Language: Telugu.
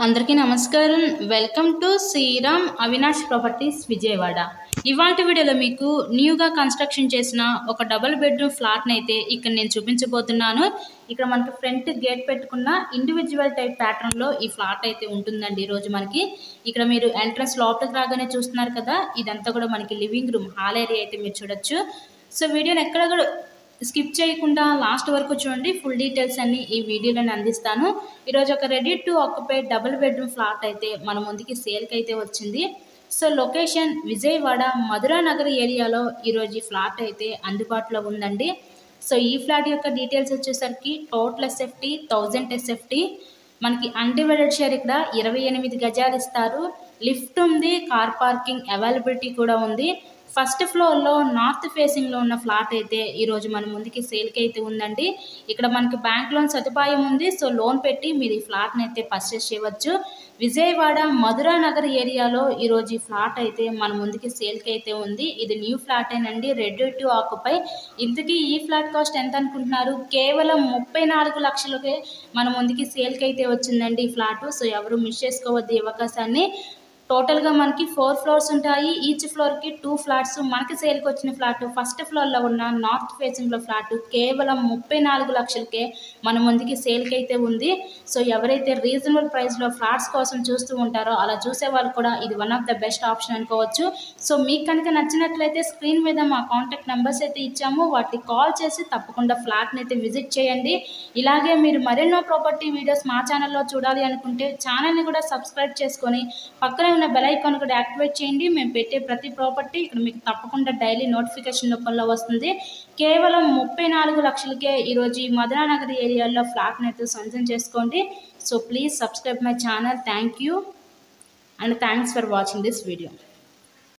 అందరికీ నమస్కారం. Welcome to Shriram Avinash properties Vijayawada. ఇవాల్టి వీడియోలో మీకు న్యూగా కన్స్ట్రక్షన్ చేసిన ఒక డబుల్ బెడ్రూమ్ ఫ్లాట్ని అయితే ఇక్కడ నేను చూపించబోతున్నాను. ఇక్కడ మనకి ఫ్రంట్ గేట్ పెట్టుకున్న ఇండివిజువల్ టైప్ ప్యాటర్న్లో ఈ ఫ్లాట్ అయితే ఉంటుందండి. ఈరోజు మనకి ఇక్కడ మీరు ఎంట్రన్స్ లోపలికి రాగానే చూస్తున్నారు కదా, ఇదంతా కూడా మనకి లివింగ్ రూమ్ హాల్ ఏరియా అయితే మీరు చూడొచ్చు. సో వీడియోని ఎక్కడ కూడా స్కిప్ చేయకుండా లాస్ట్ వరకు చూడండి. ఫుల్ డీటెయిల్స్ అన్ని ఈ వీడియోలోనే అందిస్తాను. ఈరోజు ఒక ready to occupy double bedroom flat అయితే మన ముందుకి సేల్కి అయితే వచ్చింది. సో లొకేషన్ విజయవాడ మధురా నగర్ ఏరియాలో ఈరోజు ఈ ఫ్లాట్ అయితే అందుబాటులో ఉందండి. సో ఈ ఫ్లాట్ యొక్క డీటెయిల్స్ వచ్చేసరికి టోటల్ ఎస్ఎఫ్టీ 1000 ఎస్ఎఫ్టీ, మనకి అన్డివైడెడ్ షేర్ ఇక్కడ 28 గజాలు ఇస్తారు. లిఫ్ట్ ఉంది, కార్ పార్కింగ్ అవైలబిలిటీ కూడా ఉంది. ఫస్ట్ ఫ్లోర్లో నార్త్ ఫేసింగ్లో ఉన్న ఫ్లాట్ అయితే ఈరోజు మన ముందుకి సేల్కి అయితే ఉందండి. ఇక్కడ మనకి బ్యాంక్ లోన్ సదుపాయం ఉంది. సో లోన్ పెట్టి మీరు ఈ ఫ్లాట్ని అయితే పర్చేస్ చేయవచ్చు. విజయవాడ మధురా నగర్ ఏరియాలో ఈరోజు ఈ ఫ్లాట్ అయితే మన ముందుకి సేల్కి అయితే ఉంది. ఇది న్యూ ఫ్లాట్ ఏనండి, రెడీ టు ఆక్యుపై. ఇంతకీ ఈ ఫ్లాట్ కాస్ట్ ఎంత అనుకుంటున్నారు? కేవలం 34 లక్షలకే మన ముందుకి సేల్కి అయితే వచ్చిందండి ఈ ఫ్లాట్. సో ఎవరు మిస్ చేసుకోవద్దు ఈ అవకాశాన్ని. టోటల్గా మనకి 4 ఫ్లోర్స్ ఉంటాయి. ఈచ్ ఫ్లోర్కి 2 ఫ్లాట్స్. మనకి సేల్కి వచ్చిన ఫ్లాట్ ఫస్ట్ ఫ్లోర్లో ఉన్న నార్త్ ఫేసింగ్లో ఫ్లాట్ కేవలం 34 లక్షలకే మన ముందుకి సేల్కి అయితే ఉంది. సో ఎవరైతే రీజనబుల్ ప్రైస్లో ఫ్లాట్స్ కోసం చూస్తూ ఉంటారో అలా చూసే వాళ్ళు కూడా ఇది one of the best option అనుకోవచ్చు. సో మీకు కనుక నచ్చినట్లయితే స్క్రీన్ మీద మా కాంటాక్ట్ నెంబర్స్ అయితే ఇచ్చాము, వాటికి కాల్ చేసి తప్పకుండా ఫ్లాట్ని అయితే విజిట్ చేయండి. ఇలాగే మీరు మరెన్నో ప్రాపర్టీ వీడియోస్ మా ఛానల్లో చూడాలి అనుకుంటే ఛానల్ని కూడా సబ్స్క్రైబ్ చేసుకొని పక్కనే ఉన్న బెల్ ఐకాన్ కూడా యాక్టివేట్ చేయండి. మేము పెట్టే ప్రతి ప్రాపర్టీ ఇక్కడ మీకు తప్పకుండా డైలీ నోటిఫికేషన్ రూపంలో వస్తుంది. కేవలం 34 లక్షలకే ఈరోజు ఈ మధురా నగర్ ఏరియాలో ఫ్లాట్ని అయితే సొంతం చేసుకోండి. So please subscribe my channel. Thank you and thanks for watching this video.